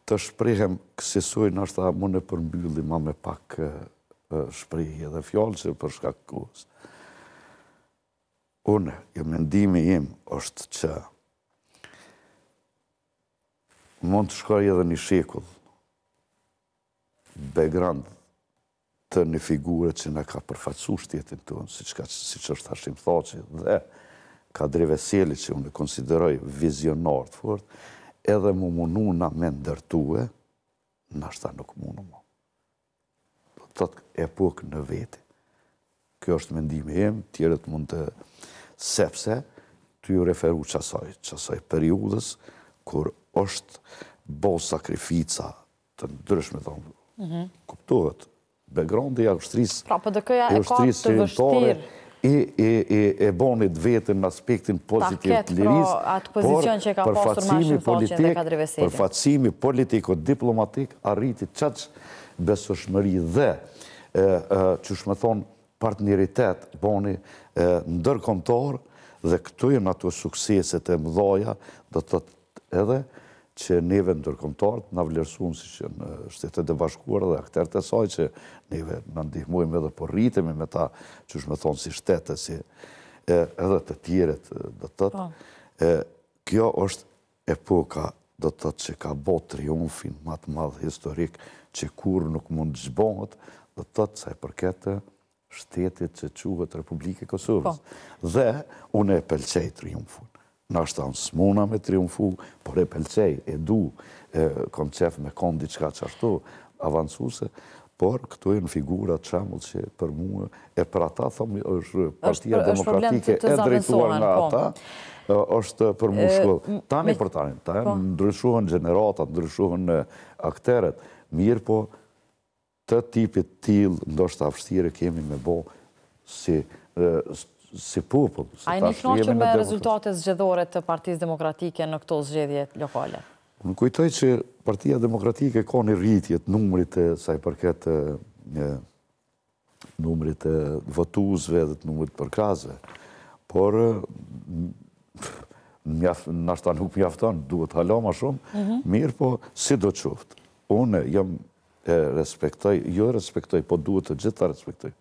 të shprehem kësisoj në ashta më në përmbylli ma me pak shprehje dhe fjallë që për shkak kohës. Une, mendimi im është që mund të shkoj edhe një shekull background të një figure që në ka përfaqësu shtetin tonë, si që është Hashim Thaçi dhe Kadri Veseli, që unë e konsideroj vizionar të fort, edhe mu mundu na me ndërtue, nashta nuk mundu mu. Do të thotë epokë në veti. Kjo është mendimi im, tjerët mund të sepse të ju referu qasaj periudës, kur është bo sakrifica të ndryshme, kuptohet, backgroundi i Austrisë, pra, po DK-ja e ka të vështirë e bonit vetën në aspektin pozitiv të lirisë, por përfaqësimi politiko-diplomatik arriti qaq besueshmëri dhe, që shme thonë, partneritet boni ndërkombëtar, dhe këtu janë ato sukseset e mëdhaja, do të thotë edhe që neve ndërkombëtarët na vlerësuan si që në Shtetet e Bashkuara dhe aktorët e saj, që neve na ndihmojmë edhe po rritemi me ta, që shme thonë si shtete, si edhe të tjerët, do të thotë. Kjo është epoka, do të thotë, që ka bo triumfin më të madh historik, që kur nuk mund të zhbohet, do të thotë, sa i përket shtetit që quhet Republike e Kosovës. Dhe unë e pëlqej triumfun. Nashta unë s'muna me triumfu, por e pëlqej, e du, kom qef me konë diçka që ashtu avancuse, por këtu e në figurat shembull që për mua, e për ata, thëmë, është Partia Demokratike e drejtuar nga ata, është për mu shkollë. Tani për tani, ndryshohen gjeneratat, ndryshohen akteret, mirë po, të tipit tilë, ndoshta vështirë kemi me bo si popull. A i një knaqër me rezultate zgjedhore të Partisë Demokratike në këto zgjedhje lokale? Unë kujtoj që Partia Demokratike ka një rritje të numrit e sa i përket numrit e votuesve dhe të numrit përkazve, por nashta nuk mjafton, duhet hala ma shumë, mirë po si do qoftë. Unë jam respektoj, jo respektoj, po duhet të gjitha respektoj.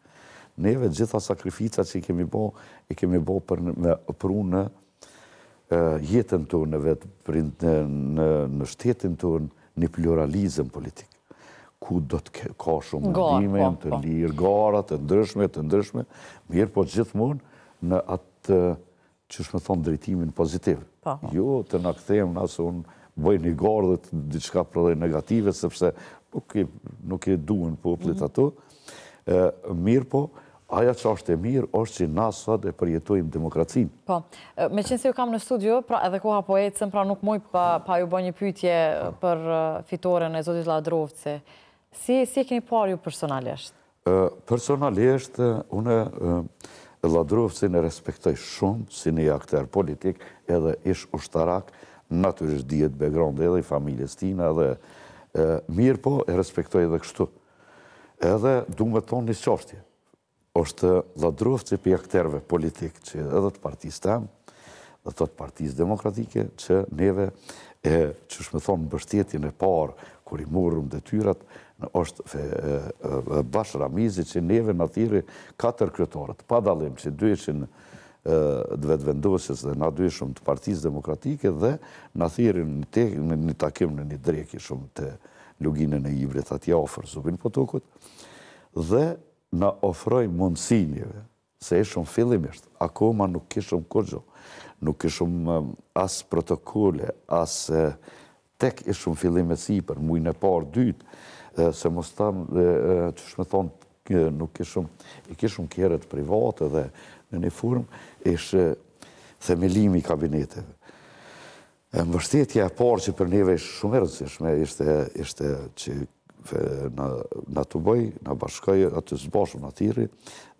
Neve gjitha sakrificat që i kemi bo për unë jetën tonë, në shtetin tonë, një pluralizëm politik, ku do të ka shumë mendime, të lirë, gara, të ndryshme, mirë po gjithmonë në atë, që shme thonë, drejtimin pozitiv. Jo të në këthejmë nëse unë bëj një garë dhe të diçka për dhe negative, sepse nuk e duen poplit ato. Mirë po, aja që është e mirë, është që na sot e përjetojmë demokracinë. Po, me qenë se ju kam në studio, pra edhe koha po ecën, pra nuk moj pa ju bë një pyetje për fitoren e Zotit Ladrovci. Si e keni parë ju personalisht? Personalisht, une Ladrovcin e respektoj shumë si një akter politik, edhe ish ushtarak, natyrisht dihet background edhe i familjes tina, edhe mirë po e respektoj edhe kështu. Edhe du me tonë një qashtje. Është Ladrovci për akterve politik, që edhe të partisë tem, dhe të partisë demokratike, që neve, që shme thonë mbështetjen e parë, kur i morëm detyrat, është Bash Ramizi, që neve në thiri 4 kryetarët, pa dalim që 2 ishin vetëvendosjes dhe na 2 shumë të partisë demokratike, dhe në thiri në një takim në një dreki shumë të luginën e Ivrit, atje ofër Zubin Potokut, dhe në ofroj mundësinjeve, se ishëm fillimisht, akoma nuk kishëm kurgjo, nuk kishëm as protokolle, as tek ishëm fillimet si për mujnë e parë dytë, se mos tamë, që shme thonë, nuk kishëm kjerët private dhe në një formë, ishë themelimi i kabineteve. Mbështetja e parë që për neve ishë shumë e rëndësishme, ishte që në të bëj, në bashkoj, atë zbashëm në tiri,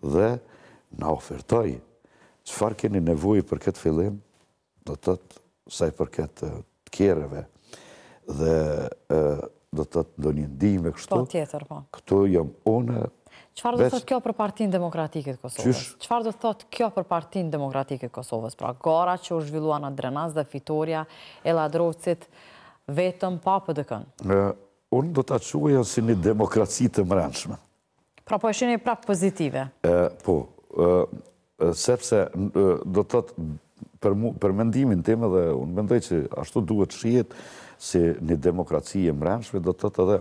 dhe në ofertoj qëfar keni nevoj për këtë fillim, do të të saj për këtë të kjereve, dhe do të të do një ndime kështu. Po, tjetër, po. Këtu jam une. Qëfar do të thotë kjo për Partinë Demokratike të Kosovës? Qëfar do të thotë kjo për Partinë Demokratike të Kosovës? Pra, gara që u zhvillua në Drenaz dhe fitoria e Ladrovcit, vetëm pa PDK-n? Unë do të quaja si një demokraci të mrenshme. Pra po e shini prapë pozitive? Po, sepse do të thotë, për mendimin tim edhe unë mendoj që ashtu duhet shihet si një demokraci e mrenshme, do të thotë edhe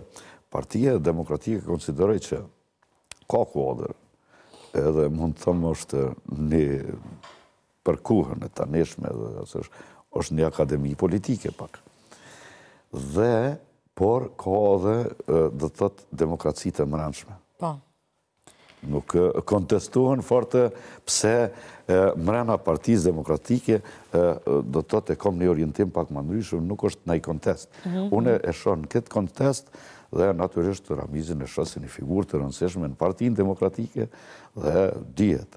Partia Demokratike konsideroj që ka kuadër, edhe mund të thëmë është një për kuhën e tanishme, është një akademi politike pak. Por ka edhe, do të thotë, demokraci të mrenshme. Po. Nuk kontestohen forte pse mrena Partisë Demokratike do të thotë e kom një orientim pak më ndryshëm, nuk është ndaj kontest. Unë e shoh në këtë kontest dhe natyrisht Ramizin e shoh si një figurë të rëndësishme në Partinë Demokratike dhe dihet.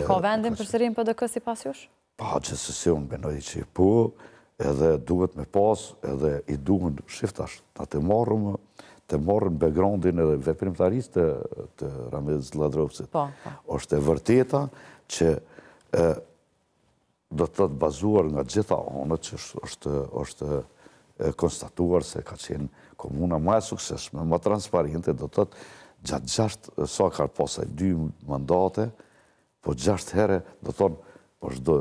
Ka vendin për sërim PDK sipas jush? Pa, gjithsesi unë mendoj që po, edhe duhet me pas, edhe i duhen shiftash, të marrën backgroundin edhe veprimtarisë të Ramiz Ladrovcit. Është e vërteta që do të thotë bazuar nga gjitha anët që është konstatuar se ka qenë komuna më e suksesshme, më transparente, do të thotë gjatë sa ka pasaj 2 mandate, po 6 herë do të thonë është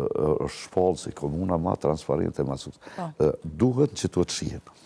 shpallë si komuna më transparente, më suksesshme. Duhet që të shihen.